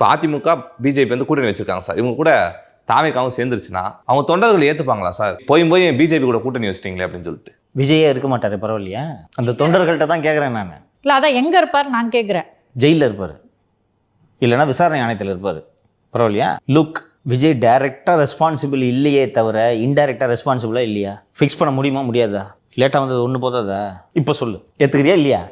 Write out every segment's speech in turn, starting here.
இப்போ அதிமுக பிஜேபி வந்து கூட்டணி வச்சிருக்காங்க சார். இவங்க கூட தாவேக்காவும் சேர்ந்துருச்சுன்னா அவங்க தொண்டர்கள் ஏற்றுப்பாங்களா சார்? போய் பிஜேபி கூட கூட்டணி வச்சிட்டீங்களே அப்படின்னு சொல்லிட்டு. விஜயே இருக்க மாட்டாரு, பரவாயில்லையா? அந்த தொண்டர்கள்ட்ட தான் கேட்குறேன் நான். இல்லை, அதான் எங்கே இருப்பார் நான் கேட்குறேன். ஜெயிலில் இருப்பார், இல்லைன்னா விசாரணை ஆணையத்தில் இருப்பார், பரவாயில்லையா? லுக், விஜய் டைரெக்டாக ரெஸ்பான்சிபிள் இல்லையே தவிர இன்டைரக்டாக ரெஸ்பான்சிபிளாக இல்லையா? ஃபிக்ஸ் பண்ண முடியுமா முடியாதா? லேட்டாக வந்தது ஒன்று போதாதா? இப்போ சொல்லு, ஏற்றுக்கிறியா இல்லையா?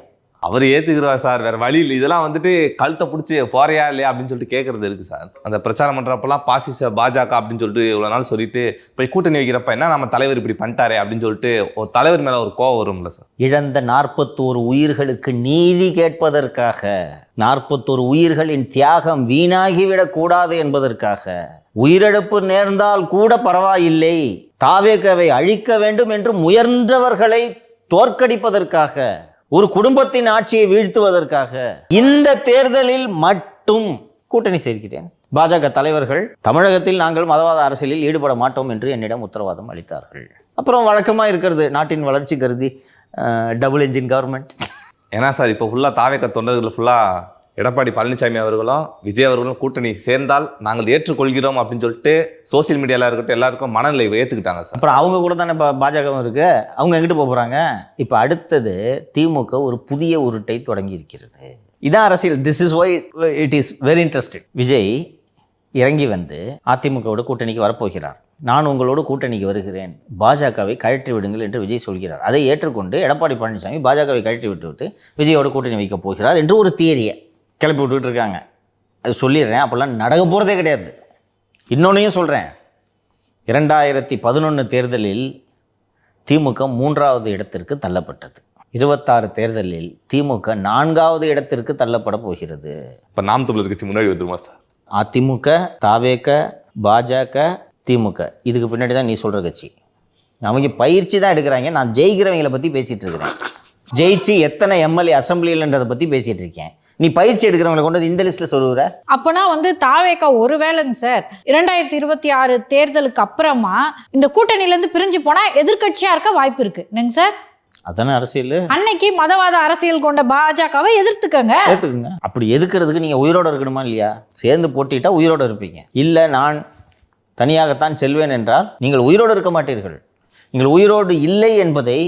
அவர் ஏற்றுக்கிறார் சார், வேறு வழி இல்லை. இதெல்லாம் வந்துட்டு கழுத்தை பிடிச்சி போறியா இல்லையா அப்படின்னு சொல்லிட்டு கேட்குறது இருக்குது சார். அந்த பிரச்சாரம் பண்ணுறப்பெல்லாம் பாசிச பாஜக அப்படின்னு சொல்லிட்டு இவ்வளோ நாள் சொல்லிட்டு போய் கூட்டணி வைக்கிறப்ப என்ன நம்ம தலைவர் இப்படி பண்ணிட்டாரே அப்படின்னு சொல்லிட்டு ஒரு தலைவர் மேலே ஒரு கோவம் வரும்ல சார். இழந்த 41 உயிர்களுக்கு நீதி கேட்பதற்காக, 41 உயிர்களின் தியாகம் வீணாகிவிடக் கூடாது என்பதற்காக, உயிரிழப்பு நேர்ந்தால் கூட பரவாயில்லை, தாவேகாவை அழிக்க வேண்டும் என்று முயன்றவர்களை தோற்கடிப்பதற்காக, ஒரு குடும்பத்தின் ஆட்சியை வீழ்த்துவதற்காக இந்த தேர்தலில் மட்டும் கூட்டணி சேர்க்கிறேன். பாஜக தலைவர்கள் தமிழகத்தில் நாங்கள் மதவாத அரசியலில் ஈடுபட மாட்டோம் என்று என்னிடம் உத்தரவாதம் அளித்தார்கள். அப்புறம் வழக்கமாக இருக்கிறது, நாட்டின் வளர்ச்சி கருதி டபுள் என்ஜின் கவர்மெண்ட். ஏன்னா சார் இப்போ ஃபுல்லாக தாவேக தொண்டர்கள் ஃபுல்லாக எடப்பாடி பழனிசாமி அவர்களும் விஜய் அவர்களும் கூட்டணி சேர்ந்தால் நாங்கள் ஏற்றுக்கொள்கிறோம் அப்படின்னு சொல்லிட்டு சோசியல் மீடியாவில் இருக்கட்டும் எல்லாருக்கும் மனநிலை ஏற்றுக்கிட்டாங்க சார். அப்புறம் அவங்க கூட தானே இப்போ பாஜகவும் இருக்கு, அவங்க எங்கிட்டு போக போகிறாங்க? இப்போ அடுத்தது திமுக ஒரு புதிய உருட்டை தொடங்கி இருக்கிறது. இதான் அரசியல். This is why it is very interesting. Vijay இறங்கி வந்து அதிமுகவோட கூட்டணிக்கு வரப்போகிறார். நான் உங்களோடு கூட்டணிக்கு வருகிறேன், பாஜகவை கழற்றி விடுங்கள் என்று விஜய் சொல்கிறார். அதை ஏற்றுக்கொண்டு எடப்பாடி பழனிசாமி பாஜகவை கழற்றி விட்டுவிட்டு விஜயோட கூட்டணி வைக்கப் போகிறார் என்று ஒரு தியரியை கிளப்பி விட்டுக்கிட்டு இருக்காங்க. அது சொல்லிடுறேன், அப்போல்லாம் நடக்க போகிறதே கிடையாது. இன்னொன்னையும் சொல்கிறேன், 2011 தேர்தலில் திமுக 3வது இடத்திற்கு தள்ளப்பட்டது. 26 தேர்தலில் திமுக 4வது இடத்திற்கு தள்ளப்பட போகிறது. இப்போ நாம் தமிழர் கட்சி முன்னாடி வந்துருமா சார்? அதிமுக, தாவேக, பாஜக, திமுக, இதுக்கு பின்னாடி தான் நீ சொல்கிற கட்சி. அவங்க பயிற்சி தான் எடுக்கிறாங்க. நான் ஜெயிக்கிறவங்களை பற்றி பேசிகிட்டு இருக்கிறேன். ஜெயிச்சு எத்தனை எம்எல்ஏ அசம்பிளியில்ன்றதை பற்றி பேசிகிட்டு இருக்கேன். நீ பயிற்சி எடுக்கிறவங்களை கொண்டு இந்த லிஸ்ட்டில் சொல்லுற. அப்போனா வந்து தாவேக்கா ஒருவேளைங்க சார் 2026 தேர்தலுக்கு அப்புறமா இந்த கூட்டணியிலேருந்து பிரிஞ்சு போனால் எதிர்கட்சியாக இருக்க வாய்ப்பு இருக்கு என்னங்க சார்? அதானே அரசியல். அன்னைக்கு மதவாத அரசியல் கொண்ட பாஜகவை எதிர்த்துக்கங்க. அப்படி எதுக்கிறதுக்கு நீங்கள் உயிரோடு இருக்கணுமா இல்லையா? சேர்ந்து போட்டிட்டா உயிரோடு இருப்பீங்க. இல்லை நான் தனியாகத்தான் செல்வேன் என்றால் நீங்கள் உயிரோடு இருக்க மாட்டீர்கள். நீங்கள் உயிரோடு இல்லை என்பதை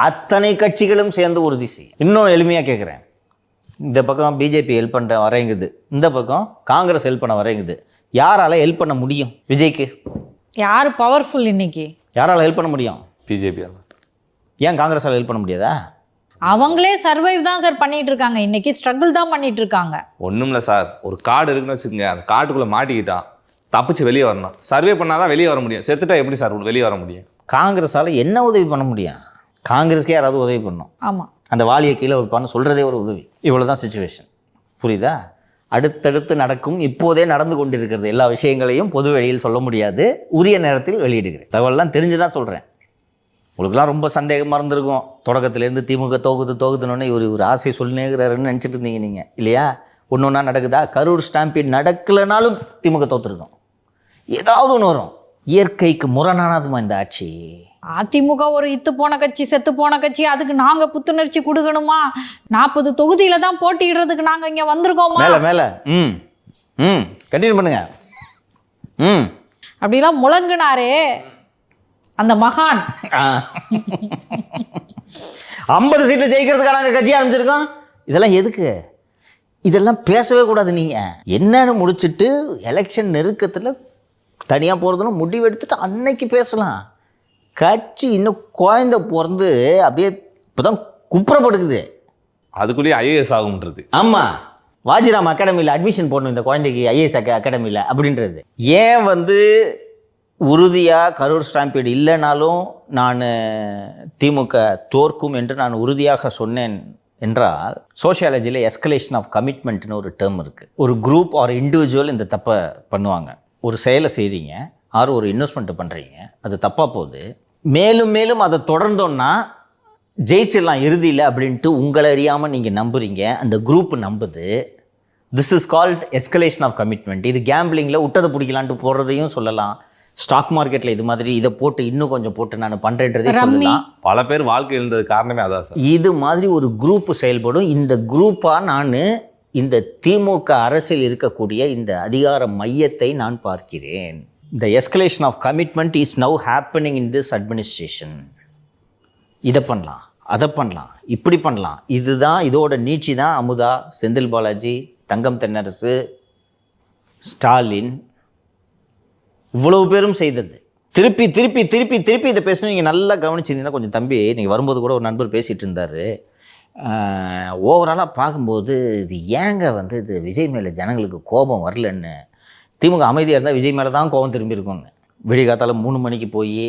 அத்தனை கட்சிகளும் சேர்ந்து உறுதி செய்யும். இன்னும் எளிமையாக கேட்குறேன், இந்த பக்கம் பிஜேபி ஹெல்ப் பண்ணுற வரைங்குது, இந்த பக்கம் காங்கிரஸ் ஹெல்ப் பண்ண வரைங்குது. யாரால ஹெல்ப் பண்ண முடியும் விஜய்க்கு? யார் பவர்ஃபுல் இன்னைக்கு? யாரால ஹெல்ப் பண்ண முடியும்? பிஜேபி. ஏன் காங்கிரஸால் ஹெல்ப் பண்ண முடியாதா? அவங்களே சர்வைவ் தான் சார் பண்ணிட்டு இருக்காங்க, இன்னைக்கு ஸ்ட்ரகிள் தான் பண்ணிட்டு இருக்காங்க. ஒன்றும் இல்லை சார், ஒரு கார்டு இருக்குன்னு வச்சுக்கோங்க, அந்த கார்டுக்குள்ளே மாட்டிக்கிட்டான், தப்பிச்சு வெளியே வரணும். சர்வே பண்ணாதான் வெளியே வர முடியும். செத்துட்டா எப்படி சார் வெளியே வர முடியும்? காங்கிரஸால் என்ன உதவி பண்ண முடியும்? காங்கிரஸ்க்கே யாராவது உதவி பண்ணணும். ஆமாம், அந்த வாலியை கீழே வைப்பான்னு சொல்கிறதே ஒரு உதவி. இவ்வளோ தான் சுச்சுவேஷன், புரியுதா? அடுத்தடுத்து நடக்கும், இப்போதே நடந்து கொண்டிருக்கிறது எல்லா விஷயங்களையும் பொது வெளியில் சொல்ல முடியாது, உரிய நேரத்தில் வெளியிடுகிறேன். தகவல்லாம் தெரிஞ்சு தான் சொல்கிறேன். உங்களுக்குலாம் ரொம்ப சந்தேகமாக இருந்திருக்கும், தொடக்கத்துலேருந்து திமுக தோகுதுன்னு ஒரு ஆசை சொல்லினேங்கிறாருன்னு நினச்சிட்டு இருந்தீங்க நீங்கள், இல்லையா? ஒன்று ஒன்றா நடக்குதா? கரூர் ஸ்டாம்பீட் நடக்கலைனாலும் திமுக தோற்றுருக்கும். ஏதாவது ஒன்று வரும். இயற்கைக்கு முரணானதுமா இந்த ஆட்சி? அதிமுக ஒரு இத்து போன கட்சி, செத்து போன கட்சி, அதுக்கு நாங்க புத்துணர்ச்சி கொடுக்கணுமா? 40 தொகுதியில தான் போட்டியிடுறதுக்கு நாங்க இங்க வந்திருக்கோமா? மேல கண்டினியூ பண்ணுங்க. அப்படிலாம் முழங்குனாரே அந்த மகான். 50 சீட்டு ஜெயிக்கிறதுக்காக நாங்கள் கட்சி ஆரம்பிச்சிருக்கோம். இதெல்லாம் எதுக்கு? இதெல்லாம் பேசவே கூடாது. நீங்கள் என்னன்னு முடிச்சுட்டு எலெக்ஷன் நெருக்கத்தில் தனியாக போகிறதுன்னு முடிவு எடுத்துட்டு அன்னைக்கு பேசலாம். கட்சி இன்னும் குழந்தை பிறந்து அப்படியே இப்போதான் குப்புறப்படுக்குது. அதுக்குள்ளேயே ஐஏஎஸ் ஆகும்ன்றது. ஆமாம், வாஜிராம் அகாடமியில் அட்மிஷன் போடணும் இந்த குழந்தைக்கு, ஐஏஎஸ் அகாடமியில் அப்படின்றது. ஏன் உறுதியாக கரூர் ஸ்டாம்பீடு இல்லைனாலும் நான் திமுக தோற்கும் என்று நான் உறுதியாக சொன்னேன் என்றால், சோஷியாலஜியில் எஸ்கலேஷன் ஆஃப் கமிட்மெண்ட்னு ஒரு டேர்ம் இருக்குது. ஒரு குரூப் ஆர் இண்டிவிஜுவல் இந்த தப்பை பண்ணுவாங்க. ஒரு செயலை செய்கிறீங்க ஆறு ஒரு இன்வெஸ்ட்மெண்ட்டு பண்ணுறீங்க, அது தப்பாக போகுது, மேலும் மேலும் அதை தொடர்ந்தோன்னா ஜெயிச்சிடலாம் இறுதியில் அப்படின்ட்டு உங்களை அறியாமல் நீங்கள் நம்புறீங்க, அந்த குரூப் நம்புது. This is called escalation of commitment. இது கேம்பிளிங்கில் விட்டதை பிடிக்கலான்ட்டு போடுறதையும் சொல்லலாம். ஸ்டாக் மார்க்கெட்டில் இது மாதிரி இதை போட்டு இன்னும் கொஞ்சம் போட்டு நான் பண்ணுறேன்றதே சொல்லலாம். பல பேர் வாழ்க்கை இருந்தது காரணமே அதான் சார். இது மாதிரி ஒரு குரூப் செயல்படும். இந்த குரூப்பாக நான் இந்த திமுக அரசில் இருக்கக்கூடிய இந்த அதிகார மையத்தை நான் பார்க்கிறேன். The escalation of commitment is now happening in this administration. இதை பண்ணலாம், அதை பண்ணலாம், இப்படி பண்ணலாம். இதுதான் இதோட நீட்சி தான் அமுதா, செந்தில் பாலாஜி, தங்கம் தென்னரசு, ஸ்டாலின் இவ்வளவு பேரும் செய்தது. திருப்பி திருப்பி திருப்பி திருப்பி இதை பேசணும். நீங்கள் நல்லா கவனிச்சிருந்தீங்கன்னா கொஞ்சம் தம்பி, நீங்கள் வரும்போது கூட ஒரு நண்பர் பேசிகிட்டு இருந்தார். ஓவராலாக பார்க்கும்போது இது ஏங்க வந்து இது விஜய் மேலே ஜனங்களுக்கு கோபம் வரலன்னு. திமுக அமைதியாக இருந்தால் விஜய் மேலே தான் கோபம் திரும்பி இருக்கும்னு. விடிகாத்தால 3 மணிக்கு போய்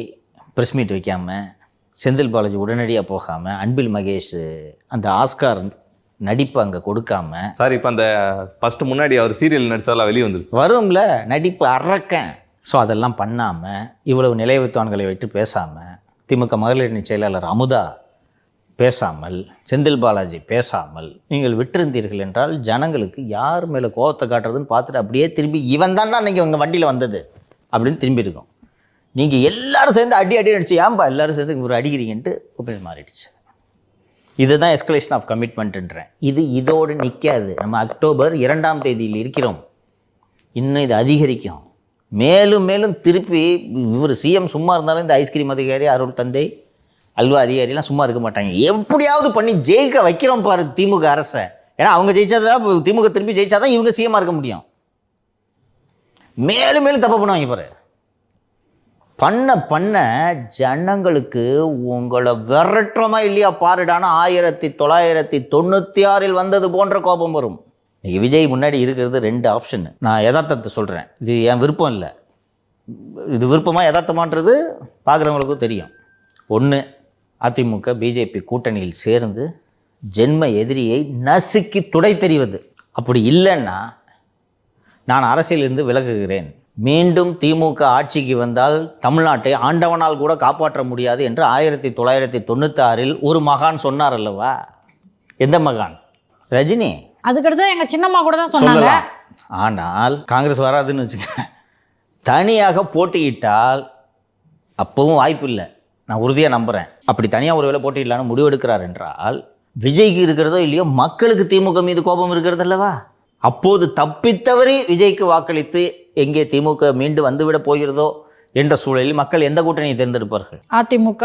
ப்ரெஸ் மீட் வைக்காமல், செந்தில் பாலாஜி உடனடியாக போகாமல், அன்பில் மகேஷ் அந்த ஆஸ்கார் நடிப்பு அங்கே கொடுக்காம. சார் இப்போ அந்த ஃபஸ்ட்டு முன்னாடி அவர் சீரியல் நடிச்சதெல்லாம் வெளியே வந்துருச்சு, வரும்ல நடிப்பு அறக்கேன். ஸோ அதெல்லாம் பண்ணாமல், இவ்வளவு நிலையத்துவான்களை வைத்து பேசாமல், திமுக மகளிர் அணி செயலாளர் அமுதா பேசாமல், செந்தில் பாலாஜி பேசாமல் நீங்கள் விட்டிருந்தீர்கள் என்றால் ஜனங்களுக்கு யார் மேலே கோபத்தை காட்டுறதுன்னு பார்த்துட்டு அப்படியே திரும்பி இவன் தான்டா நீங்கள் உங்கள் வண்டியில் வந்தது அப்படின்னு திரும்பி இருக்கும். நீங்கள் எல்லாரும் சேர்ந்து அடி அடிச்சு ஏன்பா எல்லாரும் சேர்ந்து ஒரு அடிக்கிறீங்கன்ட்டு ஒப்பீனியன் மாறிடுச்சு. இதுதான் எஸ்கலேஷன் ஆஃப் கமிட்மெண்ட்டுன்றேன். இது இதோடு நிற்காது. நம்ம அக்டோபர் 2ஆம் தேதியில் இருக்கிறோம். இன்னும் இது அதிகரிக்கும். மேலும் மேலும் திருப்பி இவர் சிஎம் சும்மா இருந்தாலும் இந்த ஐஸ்கிரீம் அதிகாரி, அருள் தந்தை, அல்வா அதிகாரிலாம் சும்மா இருக்க மாட்டாங்க. எப்படியாவது பண்ணி ஜெயிக்க வைக்கிறோம் பாரு திமுக அரசை. ஏன்னா அவங்க ஜெயிச்சாதான், திமுக திருப்பி ஜெயிச்சாதான் இவங்க சிஎம்மாக இருக்க முடியும். மேலும் மேலும் தப்பு பண்ணுவாங்க பாரு. பண்ண பண்ண ஜனங்களுக்கு உங்களை விரட்டுறமா இல்லையா பாருடானா 1996 வந்தது போன்ற கோபம் வரும். இன்னைக்கு விஜய் முன்னாடி இருக்கிறது 2 ஆப்ஷன். நான் யதார்த்தத்தை சொல்கிறேன், இது என் விருப்பம் இல்லை. இது விருப்பமாக யதார்த்தமான்றது பார்க்குறவங்களுக்கும் தெரியும். 1, அதிமுக பிஜேபி கூட்டணியில் சேர்ந்து ஜென்ம எதிரியை நசுக்கி துடை தெரிவது. அப்படி இல்லைன்னா நான் அரசியலிருந்து விலகுகிறேன். மீண்டும் திமுக ஆட்சிக்கு வந்தால் தமிழ்நாட்டை ஆண்டவனால் கூட காப்பாற்ற முடியாது என்று 1996 ஒரு மகான் சொன்னார் அல்லவா? எந்த மகான்? ரஜினி. அதுக்கடுத்து எங்க சின்னம்மா கூட தான் சொன்னாங்க. ஆனால் காங்கிரஸ் வராதுன்னு வச்சுக்க, தனியாக போட்டியிட்டால் அப்பவும் வாய்ப்பு இல்லை. நான் உறுதியாக நம்புகிறேன். அப்படி தனியாக ஒரு வேளை போட்டியிடலான்னு முடிவெடுக்கிறார் என்றால் விஜய்க்கு இருக்கிறதோ இல்லையோ மக்களுக்கு திமுக மீது கோபம் இருக்கிறது அல்லவா? அப்போது தப்பித்தவறி விஜய்க்கு வாக்களித்து எங்கே திமுக மீண்டும் வந்துவிட போகிறதோ என்ற சூழலில் மக்கள் எந்த கூட்டணியை தேர்ந்தெடுப்பார்கள்? அதிமுக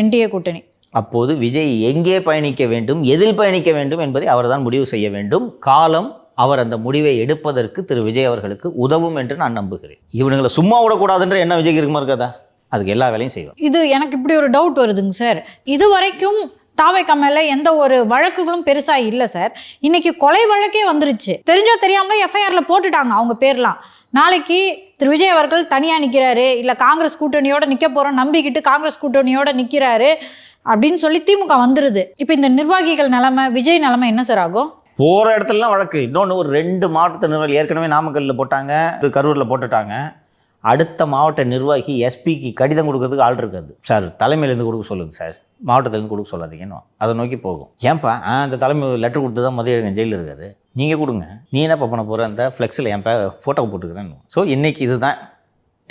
என்டிஏ கூட்டணி. அப்போது விஜய் எங்கே பயணிக்க வேண்டும், எதில் பயணிக்க வேண்டும் என்பதை அவர்தான் முடிவு செய்ய வேண்டும். காலம் அவர் அந்த முடிவை எடுப்பதற்கு திரு விஜய் அவர்களுக்கு உதவும் என்று நான் நம்புகிறேன். இவனுங்களை சும்மா விடக்கூடாதுன்ற என்ன விஜய்க்கு இருக்குமா இருக்காதா? அதுக்கு எல்லா வேலையும் செய்வோம். இது எனக்கு இப்படி ஒரு டவுட் வருதுங்க சார். இது வரைக்கும் தாவேக்கா மேல எந்த ஒரு வழக்குகளும் பெருசா இல்லை சார். இன்னைக்கு கொலை வழக்கே வந்துருச்சு. தெரிஞ்சோ தெரியாமலே எஃப்ஐஆர்ல போட்டுட்டாங்க அவங்க பேர்லாம். நாளைக்கு திரு விஜய் அவர்கள் தனியா நிற்கிறாரு, இல்லை காங்கிரஸ் கூட்டணியோட நிற்க போறோம் நம்பிக்கிட்டு காங்கிரஸ் கூட்டணியோட நிற்கிறாரு அப்படின்னு சொல்லி திமுக வந்துருது. இப்போ இந்த நிர்வாகிகள் நிலைமை, விஜய் நிலைமை என்ன சார் ஆகும்? போகிற இடத்துலலாம் வழக்கு. இன்னொன்று, ஒரு 2 மாவட்ட நிர்வாகி ஏற்கனவே நாமக்கல்லில் போட்டாங்க, கரூரில் போட்டுட்டாங்க. அடுத்த மாவட்ட நிர்வாகி எஸ்பிக்கு கடிதம் கொடுக்கறதுக்கு ஆள் இருக்காது. சார் தலைமையிலேருந்து கொடுக்க சொல்லுங்க சார், மாவட்டத்துலேருந்து கொடுக்க சொல்லாதீங்கன்னு அதை நோக்கி போகும். ஏன்ப்பா அந்த தலைமை லெட்டர் கொடுத்து தான் மதியம் ஜெயிலில் இருக்காரு, நீங்கள் கொடுங்க, நீ என்னப்பா பண்ண போகிற, அந்த ஃப்ளெக்ஸில் என் ஃபோட்டோ போட்டுக்கிறேன்னு. ஸோ இன்றைக்கி இதுதான்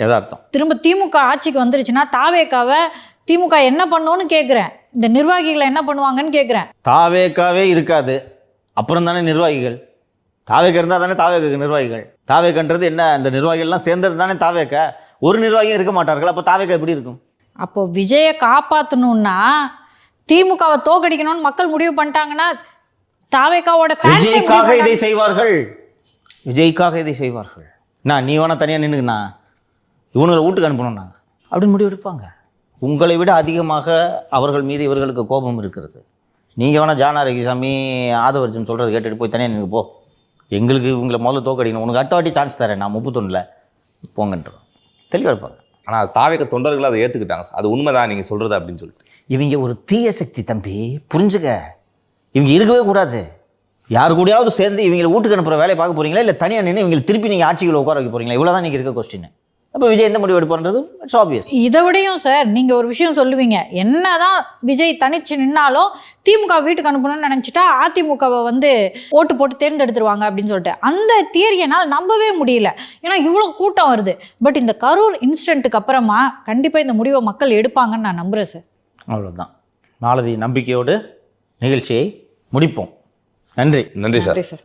யதார்த்தம். திரும்ப திமுக ஆட்சிக்கு வந்துருச்சுன்னா தாவேக்காவை திமுக என்ன பண்ணுன்னு கேட்குறேன். இந்த நிர்வாகிகளை என்ன பண்ணுவாங்கன்னு கேட்குறேன். தாவேக்காவே இருக்காது, அப்புறம் தானே நிர்வாகிகள். தாவேக்கா இருந்தால் தானே தாவேக்கு நிர்வாகிகள். தாவேக்கன்றது என்ன, இந்த நிர்வாகிகள்லாம் சேர்ந்தது தானே தாவேக்கா. ஒரு நிர்வாகியும் இருக்க மாட்டார்கள். அப்போ தாவேக்கா எப்படி இருக்கும்? அப்போ விஜயை காப்பாற்றணும்னா, திமுகவை தோக்கடிக்கணும்னு மக்கள் முடிவு பண்ணிட்டாங்கன்னா தாவேக்காவோட விஜய்க்காக இதை செய்வார்கள். விஜய்க்காக இதை செய்வார்கள். நான் நீ வேணா தனியாக நின்றுக்குண்ணா, இவனுங்களை வீட்டுக்கு அனுப்பணும்னா அப்படின்னு முடிவு எடுப்பாங்க. உங்களை விட அதிகமாக அவர்கள் மீது இவர்களுக்கு கோபம் இருக்கிறது. நீங்கள் வேணால் ஜானா ரகிசாமி, ஆதவர்ஜன் சொல்கிறது கேட்டுட்டு போய் தனியாக நின்று போ, எங்களுக்கு இவங்களை முதல்ல தோக்கடிக்கணும், உனக்கு அடுத்த வாட்டி சான்ஸ் தரேன், நான் 31 போங்கன்றோம். தெளிவாக இருப்பாங்க. ஆனால் தாவேக்க தொண்டர்கள் அதை ஏற்றுக்கிட்டாங்க சார். அது உண்மைதான் நீங்கள் சொல்கிறது அப்படின்னு சொல்லிட்டு. இவங்க ஒரு தீய சக்தி தம்பி, புரிஞ்சுக்க. இவங்க இருக்கவே கூடாது. யார் கூடயாவது சேர்ந்து இவங்களை வீட்டுக்கு அனுப்புகிற வேலையை பார்க்க போகிறீங்களா, இல்லை தனியாக நின்று இவங்களை திருப்பி நீங்கள் ஆட்சிகளை உட்கார வைக்க போகிறீங்களா? இவ்வளோ தான் நீங்கள் இருக்க கொஸ்டின். அப்போ விஜய் எந்த முடிவு எடுப்பார்ன்றது இட்ஸ் ஆப்வியஸ். இதை விடையும் சார் நீங்கள் ஒரு விஷயம் சொல்லுவீங்க, என்னதான் விஜய் தனிச்சு நின்னாலும் திமுக வீட்டுக்கு அனுப்பணும்னு நினச்சிட்டா அதிமுகவை ஓட்டு போட்டு தேர்ந்தெடுத்துருவாங்க அப்படின்னு சொல்லிட்டு அந்த தியரியனால் நம்பவே முடியல. ஏன்னா இவ்வளோ கூட்டம் வருது. பட் இந்த கரூர் இன்சிடென்ட்டுக்கு அப்புறமா கண்டிப்பாக இந்த முடிவை மக்கள் எடுப்பாங்கன்னு நான் நம்புகிறேன் சார். அவ்வளோதான். நாளை நம்பிக்கையோடு நிகழ்ச்சியை முடிப்போம். நன்றி. நன்றி சார்.